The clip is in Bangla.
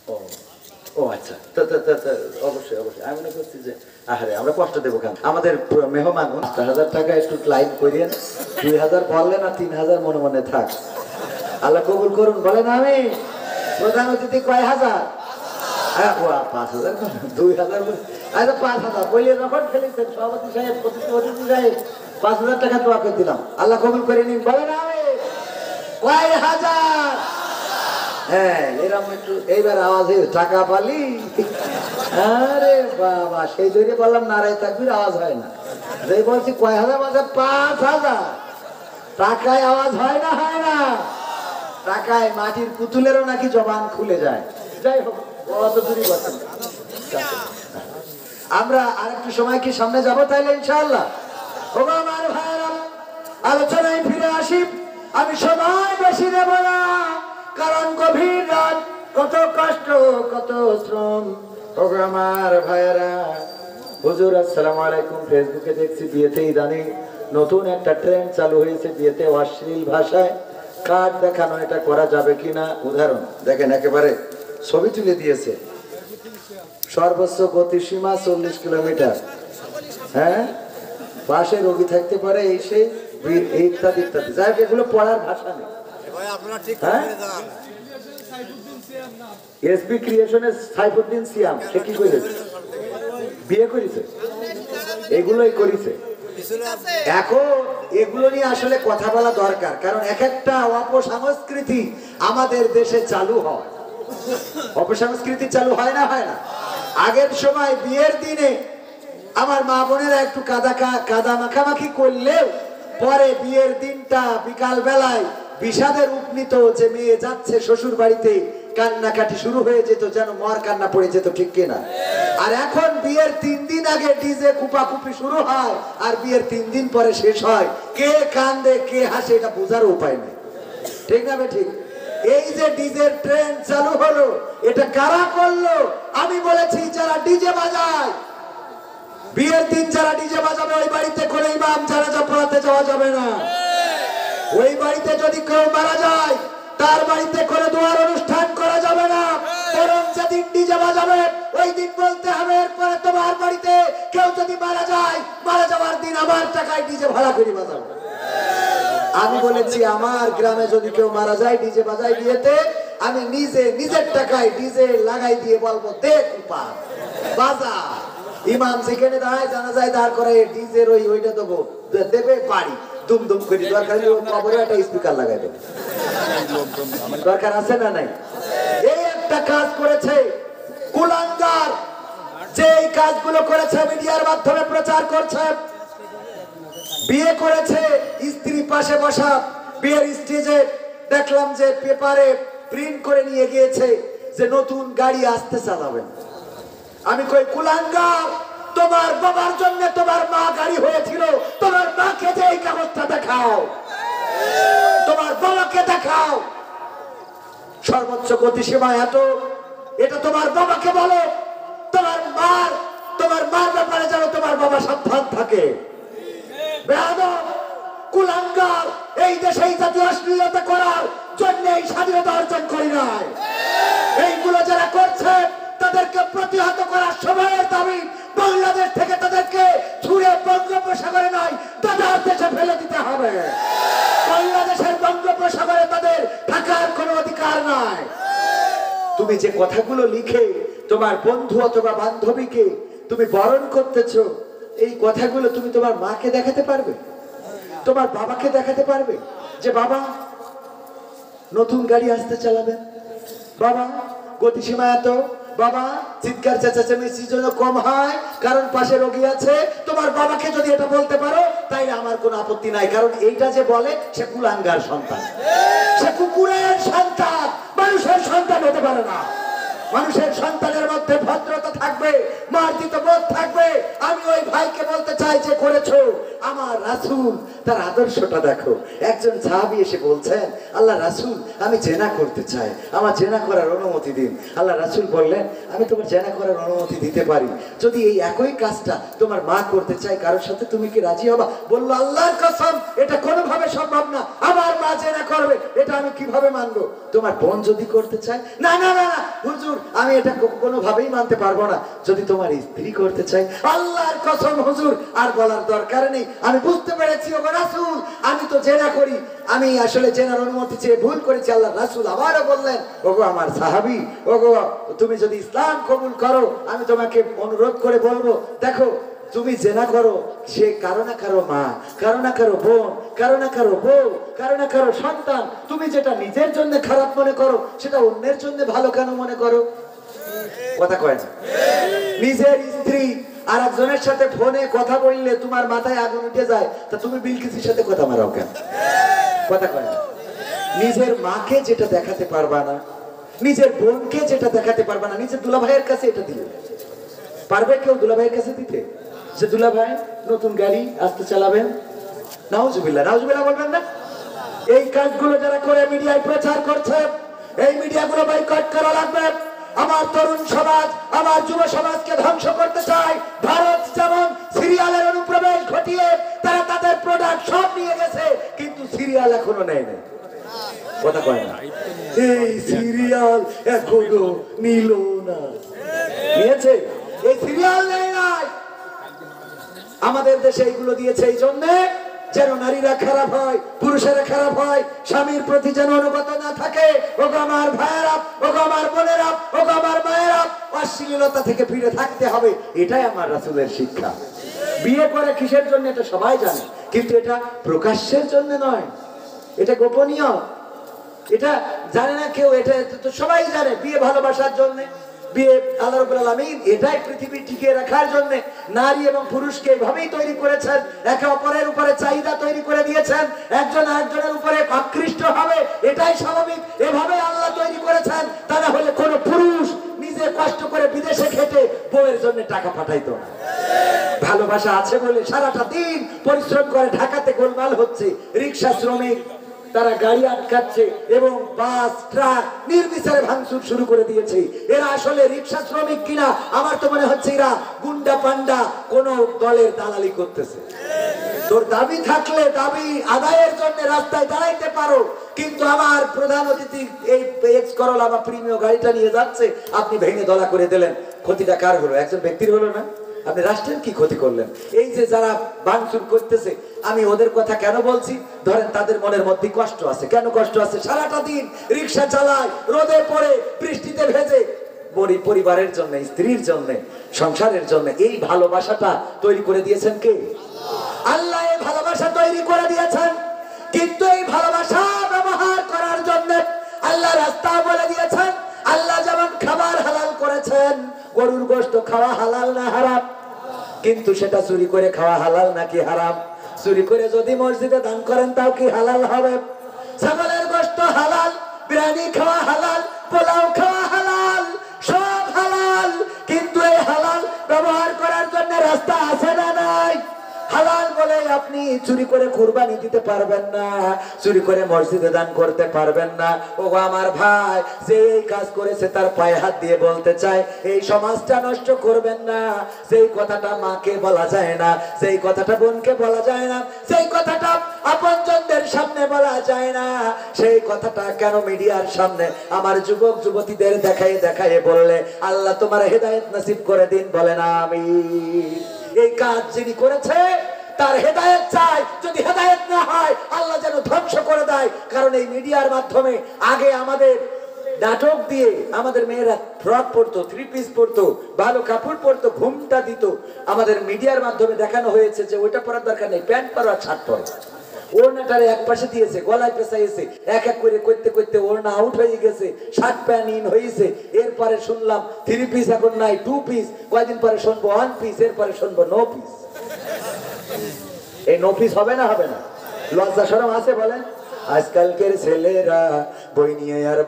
ও ও আচ্ছা, অবশ্যই অবশ্যই। আমি মনে করছি যে আহারে আমরা কষ্ট দেবো কেন, আমাদের মেহমান 5,000 টাকা একটু ক্লাইম করিয়েন, 2,000 বললেন আর 3,000 মনে মনে থাক। আল্লাহ কবুল করুন। বলেন আমি প্রধান অতিথি কয় হাজার? 5,000, 2,000, আচ্ছা 5,000 বলিয়ে যখন ফেলেছেন সভাপতি সাহেব, অতিথি সাহেব 5,000 টাকা দোয়া করে দিলাম, আল্লাহ কবুল করে নিন। বলেন আমি কয় হাজার? হ্যাঁ এরকম একটু এইবার আওয়াজে টাকা পালি। আরে বাবা, সেই জন্য বললাম নারায় তাকবীর আওয়াজ হয় না। যেই বলছি কয় হাজার মাঝে 5,000 টাকায় আওয়াজ হয় না, হয় না? টাকায় মাটির পুতুলেরও নাকি জবান খুলে যায়। যাই হোক, অত দূরই বসেন। আমরা আরেকটু সময় কি সামনে যাবো তাইলে ইনশাআল্লাহ? ওগো আমার ভাইরা, আলোচনায় ফিরে আসি। আমি সময় বেশি নেব না, কারণ গভীর রাত, কত কষ্ট, কত শ্রম। ওগো আমার ভাইরা, হুজুর আসসালামু আলাইকুম। ফেসবুকে দেখছি বিয়েতে ইদানিং নতুন একটা ট্রেন্ড চালু হয়েছে, বিয়েতে অশ্লীল ভাষায় কার্ড দেখানো, এটা করা যাবে কিনা? উদাহরণ দেখেন, একেবারে ছবি তুলে দিয়েছে, সর্বোচ্চ গতিসীমা 40 কিলোমিটার, হ্যাঁ পাশে রোগী থাকতে পারে, এই সেই ইত্যাদি ইত্যাদি। যাই হোক, এগুলো পড়ার ভাষা নেই। হ্যাঁ, এসপি ক্রিয়েশনের সাইফুদ্দিন সিয়াম, সে কি করেছে? বিয়ে করেছে, এগুলোই করেছে। এখন এগুলো নিয়ে আসলে কথা বলা দরকার, কারণ এক একটা অপসংস্কৃতি আমাদের দেশে চালু হয়। অপসংস্কৃতি চালু হয় না, হয় না? আগের সময় বিয়ের দিনে আমার মা বোনেরা একটু কাদা মাখামাখি করলেও পরে বিয়ের দিনটা বিকাল বেলায় বিষাদের উপনীত যে মেয়ে যাচ্ছে শ্বশুর বাড়িতে, কান্নাকাটি শুরু হয়ে যেত, যেন মর কান্না পড়ে যেত, ঠিক কিনা? আর এখন বিয়ের 3 দিন আগে ডিজে কুপাকুপি শুরু হয়, আর বিয়ের 3 দিন পরে শেষ হয়। কে কান্দে কে হাসে এটা বোঝার উপায় নেই, ঠিক না? ঠিক। এই যে ডিজের ট্রেন্ড চালু হলো, এটা কারা করলো? আমি বলেছি যারা ডিজে বাজায়, বিয়ের দিন যারা ডিজে বাজাবে ওই বাড়িতে করে ইমাম জানাজা পড়াতে যাওয়া যাবে না। ওই বাড়িতে যদি কেউ মারা যায় তার বাড়িতে করে দোয়ার অনুষ্ঠান করা যাবে না। বরং যেদিন ডিজে বাজাবে ওই দিন বলতে হবে, এরপরে তোমার বাড়িতে কেউ যদি মারা যায়, মারা যাওয়ার দিন আমার টাকায় ডিজে ভাড়া করে বাজাবো। আমি বলেছি আমার গ্রামে যদি কেউ মারা যায় ডিজে বাজাই বিয়েতে, আমি নিজের টাকায় ডিজে লাগাই দিয়ে বলবো দেখ বাজা। ইমাম যেখানে দাঁড়ায় জানাজায় দাঁড় করে ডিজের ওইটা দেবো, দেবে বাড়ি দুম দুম করে। দরকার কবরে একটা স্পিকার লাগাই দেবে, দরকার আছে না নাই? এই একটা কাজ করেছে কুলাঙ্গার, যে এই কাজগুলো করেছে মিডিয়ার মাধ্যমে প্রচার করছে। বিয়ে করেছে, স্ত্রী পাশে বসা, বিয়ের স্টেজে দেখলাম যে পেপারে প্রিন্ট করে নিয়ে গিয়েছে যে নতুন গাড়ি আসতে চালাবেন। আমি কই কুলাঙ্গার, তোমার বাবার জন্য তোমার মা গাড়ি হয়েছিল, তোমার মাকে যে এই কাগজটা দেখাও, তোমার বাবাকে দেখাও। সর্বোচ্চ গতিসীমা এত, এটা তোমার বাবাকে বলো। তোমার মার ব্যাপারে যেন তোমার বাবা সাবধান থাকে। বেয়াদব কুলাঙ্গার, এই দেশে এই জাতীয় অশ্লীলতা করার জন্য এই স্বাধীনতা অর্জন করি নাই। এইগুলো যারা করছে তাদেরকে প্রতিহত করার সময়ের দাবি, বাংলাদেশ থেকে তাদেরকে ছুঁড়ে বঙ্গোপসাগরে নয় দাদার দেশে ফেলে দিতে হবে। বাংলাদেশের বঙ্গোপসাগরে তাদের থাকার কোনো অধিকার নাই। তুমি যে কথাগুলো লিখে তোমার বন্ধু অথবা বান্ধবীকে তুমি বরণ করতেছো, এই কথাগুলো তুমি তোমার মাকে দেখাতে পারবে, তোমার বাবাকে দেখাতে পারবে যে বাবা নতুন গাড়ি আসতে চালাবেন, বাবা গতিসীমা এত, বাবা চিৎকার চেঁচামেচির জন্য কম হয় কারণ পাশে রোগী আছে। তোমার বাবাকে যদি এটা বলতে পারো তাইলে আমার কোনো আপত্তি নাই, কারণ এইটা যে বলে সে কুলাঙ্গার সন্তান, সে কুকুরের সন্তান, মানুষের সন্তান হতে পারে না। মানুষের সন্তানের মধ্যে ভদ্রতা থাকবে, মার্জিত বোধ থাকবে। আমি ওই ভাইকে বলতে চাই যে করেছো আমার রাসূল তার আদর্শটা দেখো। একজন সাহাবী এসে বলছেন, আল্লাহ রাসূল আমি জেনা করতে চাই, আমার জেনা করার অনুমতি দিন। আল্লাহ রাসূল বললেন, আমি তোমার জেনা করার অনুমতি দিতে পারি যদি এই একই কাজটা তোমার মা করতে চায় কারোর সাথে, তুমি কি রাজি হবা? বললো, আল্লাহর কসম এটা কোনোভাবে সম্ভব না, আমার মা জেনা করবে এটা আমি কিভাবে মানবো? তোমার বোন যদি করতে চায়, না না না হুজুর আমি এটা কোনোভাবেই মানতে পারবো না। যদি তোমার স্ত্রী করতে চায়, আল্লাহর কসম হুজুর আর বলার দরকার নেই, আমি বুঝতে পেরেছি ওগো রাসূল আমি তো জেনা করি, আমি আসলে জেনার অনুমতি চেয়ে ভুল করেছি। আল্লাহ রাসূল আবারও বললেন, ওগো আমার সাহাবী, ওগো তুমি যদি ইসলাম কবুল করো আমি তোমাকে অনুরোধ করে বলবো, দেখো তুমি জেনা করো, সে কারো না কারো মা, কারো না কারো বোন, কারো না কারো বউ, কারো না কারো সন্তান। তুমি যেটা নিজের জন্য খারাপ মনে করো সেটা অন্যের জন্য ভালো কেন মনে করো? কথা কয় না? নিজের স্ত্রী আর একজনের সাথে ফোনে কথা বললে তোমার মাথায় আগুন উঠে যায়, তা তুমি বিলকিসের সাথে কথা মারাও কেন? কথা কয় না? নিজের মাকে যেটা দেখাতে পারবা না, নিজের বোনকে যেটা দেখাতে পারবা না, নিজের দুলাভাইয়ের কাছে এটা দিলে পারবে কেউ দুলাভাইয়ের কাছে দিতে? যে দুলাভাই নতুন গাড়ি আসতে চালাবেন, নাউজুবিল্লাহ নাউজুবিল্লাহ বলবেন না? এই কাজগুলো যারা করে মিডিয়ায় প্রচার করছে, এই মিডিয়াগুলো বয়কট করা লাগবে। আমার তরুণ সমাজ, আমার যুব সমাজকে ধ্বংস করতে চায়। ভারত যেমন সিরিয়ালের অনুপ্রবেশ ঘটিয়ে তারা তাদের প্রোডাক্ট সব নিয়ে গেছে, কিন্তু সিরিয়াল এখনো নেয় না। কথা কয় না? এই সিরিয়াল এখনো নিল না। নিয়েছে? এই সিরিয়াল নেই নাই। আমাদের দেশে এইগুলো দিয়েছে এই জন্যে যেন নারীরা খারাপ হয়, পুরুষেরা খারাপ হয়, স্বামীর প্রতি যেন অনুগত না থাকে। ওগো আমার ভাইয়েরা, ওগো আমার বোনেরা, ওগো আমার মায়েরা, অশ্লীলতা থেকে ফিরে থাকতে হবে, এটাই আমার রাসূলের শিক্ষা। বিয়ে করে কিসের জন্য এটা সবাই জানে, কিন্তু এটা প্রকাশ্যের জন্য নয়, এটা গোপনীয়, এটা জানে না কেউ, এটা তো সবাই জানে। বিয়ে ভালোবাসার জন্য, বিয়ে আল্লাহ রাব্বুল আলামিন এটাই পৃথিবী টিকিয়ে রাখার জন্য নারী এবং পুরুষকে এইভাবেই তৈরি করেছেন, একে অপরের উপরে চাহিদা তৈরি করে দিয়েছেন, একজন আরেকজনের উপরে আকৃষ্ট হবে, এটাই স্বাভাবিক, এভাবে আল্লাহ তৈরি করেছেন। তা না হলে কোনো পুরুষ নিজে কষ্ট করে বিদেশে খেটে বউয়ের জন্য টাকা পাঠাইতো না। ভালোবাসা আছে বলে সারাটা দিন পরিশ্রম করে ঢাকাতে গোলমাল হচ্ছে, রিক্সা শ্রমিক তারা গাড়ি আটকাচ্ছে এবং বাস ট্রাক নির্বিচারে ভাঙচুর শুরু করে দিয়েছে। এরা আসলে রিক্সা শ্রমিক কিনা আমার তো মনে হচ্ছে এরা গুন্ডা পান্ডা কোন দলের দালালি করতেছে। তোর দাবি থাকলে দাবি আদায়ের জন্য রাস্তায় দাঁড়াইতে পারো, কিন্তু আমার প্রধান অতিথি এই এক্স করলা বা প্রিমিয়াম গাড়িটা নিয়ে যাচ্ছে, আপনি ভেঙে দলা করে দিলেন, ক্ষতিটা কার হলো? একজন ব্যক্তির হলো না? আপনি রাষ্ট্রের কি ক্ষতি করলেন? এই যে যারা ভাঙচুর করতেছে, আমি ওদের কথা কেন বলছি? ধরেন তাদের মনের মধ্যে কষ্ট আছে। কেন কষ্ট আছে? সারাটা দিন রিক্সা চালায়, রোদে পড়ে, বৃষ্টিতে ভেজে, পরিবারের জন্য, স্ত্রীর জন্য, সংসারের জন্য। এই ভালোবাসাটা তৈরি করে দিয়েছেন কে? আল্লাহ এই ভালোবাসা তৈরি করে দিয়েছেন, কিন্তু এই ভালোবাসা ব্যবহার করার জন্য আল্লাহ রাস্তা বলে দিয়েছেন। আল্লাহ যেমন খাবার হালাল করেছেন, গরুর গোশত খাওয়া হালাল না হারাম? কিন্তু সেটা চুরি করে খাওয়া হালাল নাকি হারাম? চুরি করে যদি মসজিদে দান করেন তাও কি হালাল হবে? ছাগলের গোশত হালাল, বিরিয়ানি খাওয়া হালাল, পোলাও খাওয়া হালাল, সব হালাল, কিন্তু এই হালাল ব্যবহার করার জন্য রাস্তা আছে না নাই? হালাল বলে আপনি চুরি করে কুরবানি দিতে পারবেন না, চুরি করে মসজিদে দান করতে পারবেন না। ও আমার ভাই, যে এই কাজ করেছে তার পায়ে হাত দিয়ে বলতে চায়, এই সমাজটা নষ্ট করবেন না। সেই কথাটা মাকে বলা যায় না, সেই কথাটা বোনকে বলা যায় না, সেই কথাটা আপনজনদের সামনে বলা যায় না, সেই কথাটা কেন মিডিয়ার সামনে আমার যুবক যুবতীদের দেখায় দেখায় বললে আল্লাহ তোমার হেদায়েত নসিব করে দিন, বলে না আমিন। এই কাজ যিনি করেছে তার হেদায়েত চাই, যদি হেদায়েত না হয় আল্লাহ যেন ধ্বংস করে দেয়। কারণ এই মিডিয়ার মাধ্যমে আগে আমাদের নাটক দিয়ে আমাদের মেয়েরা ফ্রক পরতো, থ্রি পিস পরতো, ভালো কাপড় পরতো, ঘুমটা দিত। আমাদের মিডিয়ার মাধ্যমে দেখানো হয়েছে যে ওইটা পরার দরকার নেই, প্যান্ট পরো আর শার্ট পরো। ওড়নাটারে এক পাশে দিয়েছে, গলায় পেঁচাইছে, এক এক করে করতে করতে ওড়না আউট হয়ে গেছে, শার্ট প্যান্ট ইন হয়েছে। এরপরে শুনলাম থ্রি পিস এখন নাই, টু পিস, কয়েকদিন পরে শুনবো ওয়ান পিস, এরপরে শুনবো নো পিস। এই নো পিস হবে না? হবে না? লজ্জা শরম আছে বলেন? আজকালকের ছেলেরা বই নিয়ে আর